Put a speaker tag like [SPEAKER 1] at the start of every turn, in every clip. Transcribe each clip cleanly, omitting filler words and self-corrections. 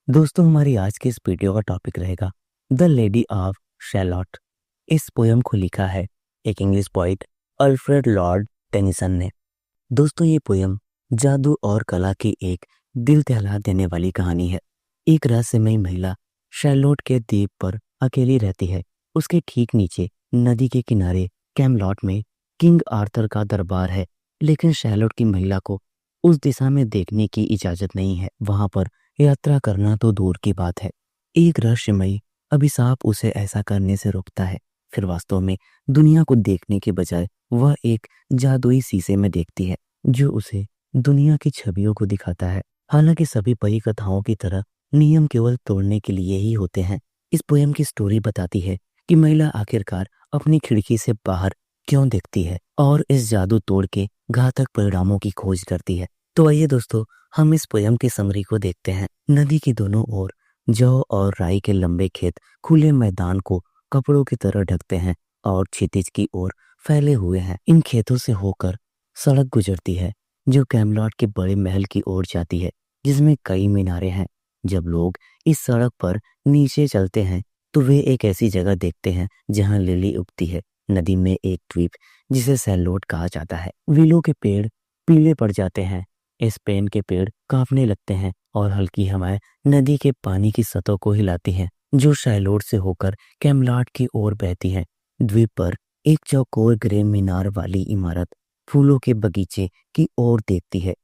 [SPEAKER 1] दोस्तों, हमारी आज की इस वीडियो का टॉपिक रहेगा द लेडी ऑफ शैलॉट। इस पोयम को लिखा है एक English poet Alfred Lord Tennyson ने। दोस्तों, ये पोयम जादू और कला की एक दिल दहला देने वाली कहानी है। एक रहस्यमयी महिला शैलोट के द्वीप पर अकेली रहती है। उसके ठीक नीचे नदी के किनारे कैमलॉट में किंग आर्थर का दरबार है, लेकिन शैलोट की महिला को उस दिशा में देखने की इजाजत नहीं है। वहां पर यात्रा करना तो दूर की बात है, एक रहस्यमयी अभिशाप उसे ऐसा करने से रोकता है। फिर वास्तव में दुनिया को देखने के बजाय वह एक जादुई शीशे में देखती है, जो उसे दुनिया की छवियों को दिखाता है। हालांकि सभी परी कथाओं की तरह नियम केवल तोड़ने के लिए ही होते हैं। इस पोयम की स्टोरी बताती है कि महिला आखिरकार अपनी खिड़की से बाहर क्यों देखती है और इस जादू तोड़ के घातक परिणामों की खोज करती है। तो आइए दोस्तों, हम इस पोयम की समरी को देखते हैं। नदी की दोनों ओर जौ और राई के लंबे खेत खुले मैदान को कपड़ों की तरह ढकते हैं और क्षितिज की ओर फैले हुए हैं। इन खेतों से होकर सड़क गुजरती है जो कैमलॉट के बड़े महल की ओर जाती है, जिसमें कई मीनारे हैं। जब लोग इस सड़क पर नीचे चलते हैं तो वे एक ऐसी जगह देखते हैं जहां लिली उगती है। नदी में एक द्वीप जिसे सैलोट कहा जाता है। विलो के पेड़ पीले पड़ जाते हैं, स्पेन के पेड़ कांपने लगते हैं और हल्की हवाएं नदी के पानी की सतह को हिलाती हैं, जो शैलोट से होकर कैमलॉट की ओर बहती है। द्वीप पर एक चौकोर ग्रे मीनार वाली इमारत फूलों के बगीचे की ओर देखती है।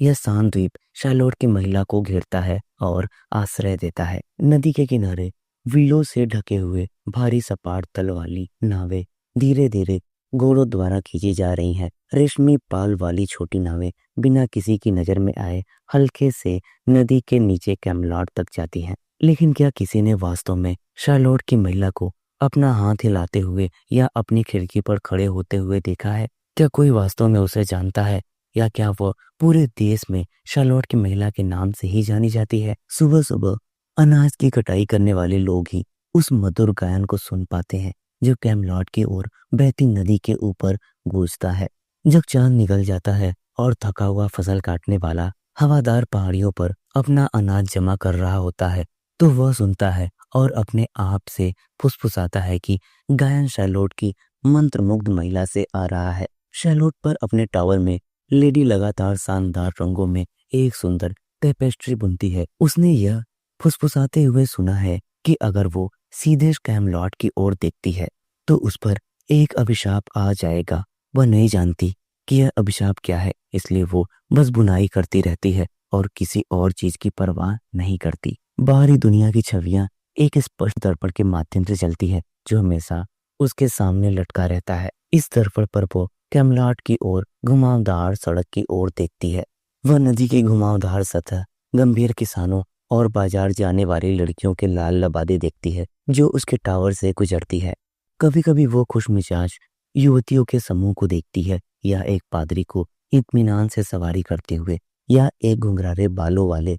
[SPEAKER 1] यह शांत द्वीप शैलोट की महिला को घेरता है और आश्रय देता है। नदी के किनारे व्हीलों से ढके हुए भारी सपाट तल वाली नावें धीरे धीरे घोड़ों द्वारा खींची जा रही हैं। रेशमी पाल वाली छोटी नावें बिना किसी की नजर में आए हल्के से नदी के नीचे कैमलॉट तक जाती हैं। लेकिन क्या किसी ने वास्तव में शैलोट की महिला को अपना हाथ हिलाते हुए या अपनी खिड़की पर खड़े होते हुए देखा है? क्या कोई वास्तव में उसे जानता है, या क्या वह पूरे देश में शैलोट की महिला के नाम से ही जानी जाती है? सुबह सुबह अनाज की कटाई करने वाले लोग ही उस मधुर गायन को सुन पाते हैं जो कैमलॉट की ओर बहती नदी के ऊपर गूंजता है। जब चांद निकल जाता है और थका हुआ फसल काटने वाला हवादार पहाड़ियों पर अपना अनाज जमा कर रहा होता है, तो वह सुनता है और अपने आप से फुसफुसाता है कि गायन शैलोट की मंत्रमुग्ध महिला से आ रहा है। शैलोट पर अपने टावर में लेडी लगातार शानदार रंगों में एक सुंदर टेपेस्ट्री बुनती है। उसने यह फुसफुसाते हुए सुना है कि अगर वो सीधे कैमलॉट की ओर देखती है तो उस पर एक अभिशाप आ जाएगा। वह नहीं जानती कि यह अभिशाप क्या है, इसलिए वो बस बुनाई करती रहती है और किसी और चीज की परवाह नहीं करती। बाहरी दुनिया की छवियां एक स्पष्ट दर्पण के माध्यम से चलती है जो हमेशा उसके सामने लटका रहता है। इस दर्पण पर वो कैमलॉट की ओर घुमावदार सड़क की ओर देखती है। वह नदी की घुमावदार सतह, गंभीर किसानों और बाजार जाने वाली लड़कियों के लाल लबादे देखती है जो उसके टावर से गुजरती है। कभी कभी वो खुशमिजाज युवतियों के समूह को देखती है, या एक पादरी को इत्मीनान से सवारी करते हुए, या एक घुंघराले बालों वाले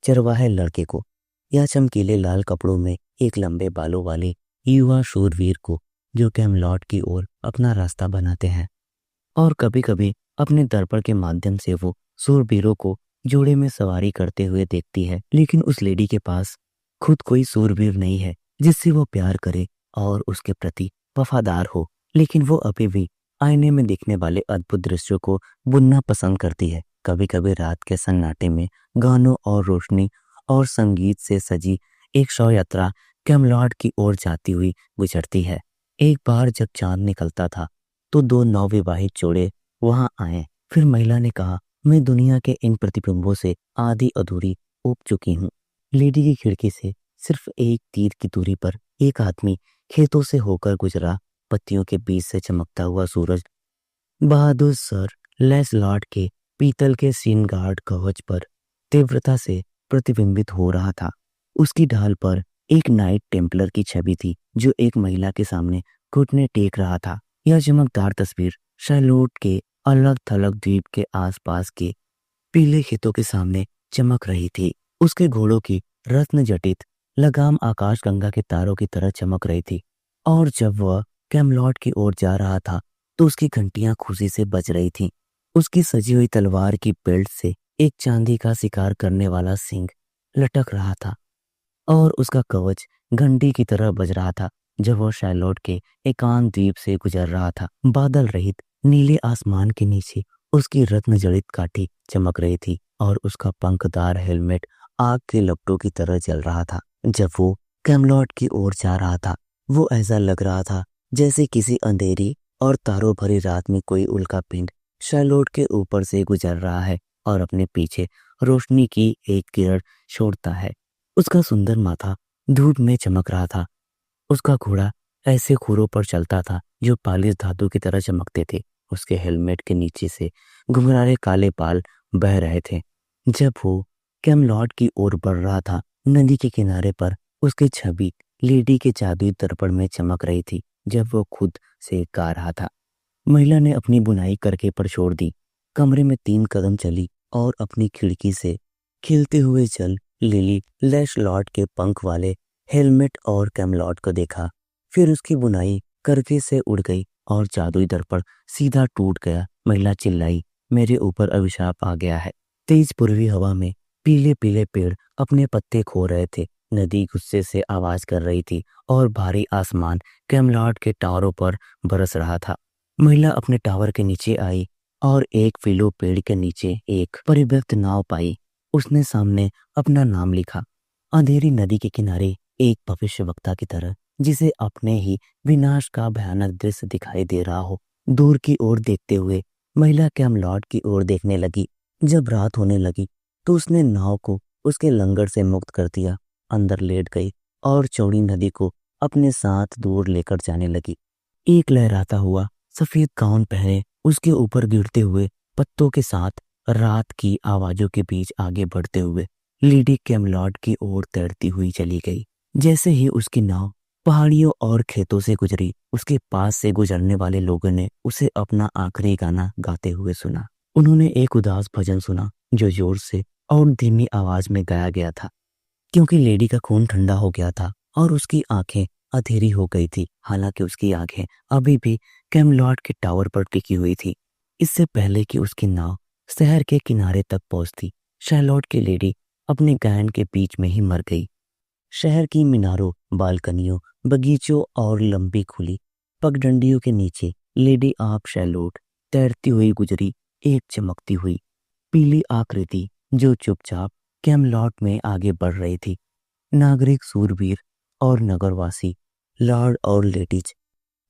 [SPEAKER 1] चरवाहे लड़के को, या चमकीले लाल कपड़ों में एक लंबे बालों वाले युवा शूरवीर को जो कैमलॉट की ओर अपना रास्ता बनाते हैं। और कभी कभी अपने दर्पण के माध्यम से वो शूरवीरों को जोड़े में सवारी करते हुए देखती है। लेकिन उस लेडी के पास खुद कोई शूरवीर नहीं है जिससे वो प्यार करे और उसके प्रति वफादार हो। लेकिन वो अभी भी आईने में दिखने वाले अद्भुत दृश्यों को बुनना पसंद करती है। कभी कभी रात के सन्नाटे में गानों और रोशनी और संगीत से सजी एक शव यात्रा कैमलॉट की ओर जाती हुई गुजरती है। एक बार जब चांद निकलता था तो दो नवविवाहित जोड़े वहां आए। फिर महिला ने कहा, मैं दुनिया के इन प्रतिबिंबों से आधी अधूरी उब चुकी हूँ। लेडी की खिड़की से सिर्फ एक तीर की दूरी पर एक आदमी खेतों से होकर गुजरा। पत्तियों के बीच से चमकता हुआ सूरज बहादुर सर लैसलॉट के पीतल के सीनगार्ड कवच पर तीव्रता से प्रतिबिंबित हो रहा था। उसकी ढाल पर एक नाइट टेम्पलर की छवि थी जो एक महिला के सामने घुटने टेक रहा था। यह चमकदार तस्वीर शैलोट के अलग थलग द्वीप के आसपास के पीले खेतों के सामने चमक रही थी। उसके घोड़ों की रत्न जटित लगाम आकाशगंगा के तारों की तरह चमक रही थी, और जब वह कैमलॉट की ओर जा रहा था तो उसकी घंटियां खुशी से बज रही थीं। उसकी सजी हुई तलवार की बेल्ट से एक चांदी का शिकार करने वाला सिंह लटक रहा था और उसका कवच घंटी की तरह बज रहा था जब वह शैलोट के एकांत द्वीप से गुजर रहा था। बादल रहित नीले आसमान के नीचे उसकी रत्न जड़ित काठी चमक रही थी और उसका पंखदार हेलमेट आग के लपटों की तरह जल रहा था। जब वो कैमलॉट की ओर जा रहा था, वो ऐसा लग रहा था जैसे किसी अंधेरी और तारों भरी रात में कोई उल्का पिंड शैलोट के ऊपर से गुजर रहा है और अपने पीछे रोशनी की एक किरण छोड़ता है। उसका सुंदर माथा धूप में चमक रहा था। उसका घोड़ा ऐसे खुरों पर चलता था जो पालिश धातु की तरह चमकते थे। उसके हेलमेट के नीचे से घुंघराले काले बाल बह रहे थे। जब वो कैमलॉट की ओर बढ़ रहा था, नदी के किनारे पर उसकी छवि लेडी के जादुई दर्पण में चमक रही थी जब वो खुद से गा रहा था। महिला ने अपनी बुनाई करके पर छोड़ दी, कमरे में 3 कदम चली और अपनी खिड़की से खिलते हुए जल लिली लैशलॉट के पंख वाले हेलमेट और कैमलॉट को देखा। फिर उसकी बुनाई करके से उड़ गई और जादुई दर्पण सीधा टूट गया। महिला चिल्लाई, मेरे ऊपर अभिशाप आ गया है। तेज पूर्वी हवा में पीले पीले पेड़ अपने पत्ते खो रहे थे। नदी गुस्से से आवाज कर रही थी और भारी आसमान कैमलॉट के टावरों पर बरस रहा था। महिला अपने टावर के नीचे आई और एक फिलो पेड़ के नीचे एक परित्यक्त नाव पाई। उसने सामने अपना नाम लिखा। अंधेरी नदी के किनारे एक भविष्यवक्ता की तरह, जिसे अपने ही विनाश का भयानक दृश्य दिखाई दे रहा हो। दूर की ओर देखते हुए महिला कैमलॉट की ओर देखने लगी। जब रात होने लगी तो उसने नाव को उसके लंगर से मुक्त कर दिया, अंदर लेट गई और चौड़ी नदी को अपने साथ दूर लेकर जाने लगी। एक लहराता हुआ सफेद गाउन पहने उसके ऊपर गिरते हुए पत्तों के साथ रात की आवाजों के बीच आगे बढ़ते हुए लेडी कैमलॉट की ओर तैरती हुई चली गई। जैसे ही उसकी नाव पहाड़ियों और खेतों से गुजरी, उसके पास से गुजरने वाले लोगों ने उसे अपना आखिरी गाना गाते हुए सुना। उन्होंने एक उदास भजन सुना जो जोर से और धीमी आवाज में गाया गया था, क्योंकि लेडी का खून ठंडा हो गया था और उसकी आंखें अंधेरी हो गई थी। हालांकि उसकी आंखें अभी भी कैमलॉट के टावर पर टिकी हुई थी। इससे पहले कि उसकी नाव शहर के किनारे तक पहुंचती, शैलोट की लेडी अपने गायन के बीच में ही मर गई। शहर की मीनारों, बालकनियों, बगीचों और लंबी खुली पगडंडियों के नीचे लेडी ऑफ शैलोट तैरती हुई गुजरी, एक चमकती हुई पीली आकृति जो चुपचाप कैमलॉट में आगे बढ़ रही थी। नागरिक, सूरवीर और नगरवासी, लॉर्ड और लेडीज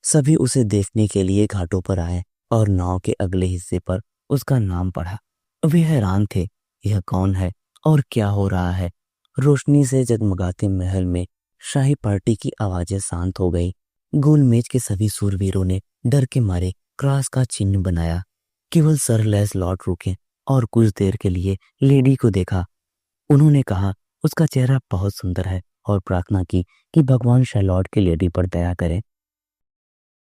[SPEAKER 1] सभी उसे देखने के लिए घाटों पर आए और नाव के अगले हिस्से पर उसका नाम पढ़ा। वे हैरान थे, यह कौन है और क्या हो रहा है। रोशनी से जगमगाते महल में शाही पार्टी की आवाजें शांत हो गई। गोलमेज के सभी सूरवीरों ने डर के मारे क्रॉस का चिन्ह बनाया। केवल सर लैंसलॉट रुके और कुछ देर के लिए लेडी को देखा। उन्होंने कहा, उसका चेहरा बहुत सुंदर है, और प्रार्थना की कि भगवान शैलोट की लेडी पर दया करें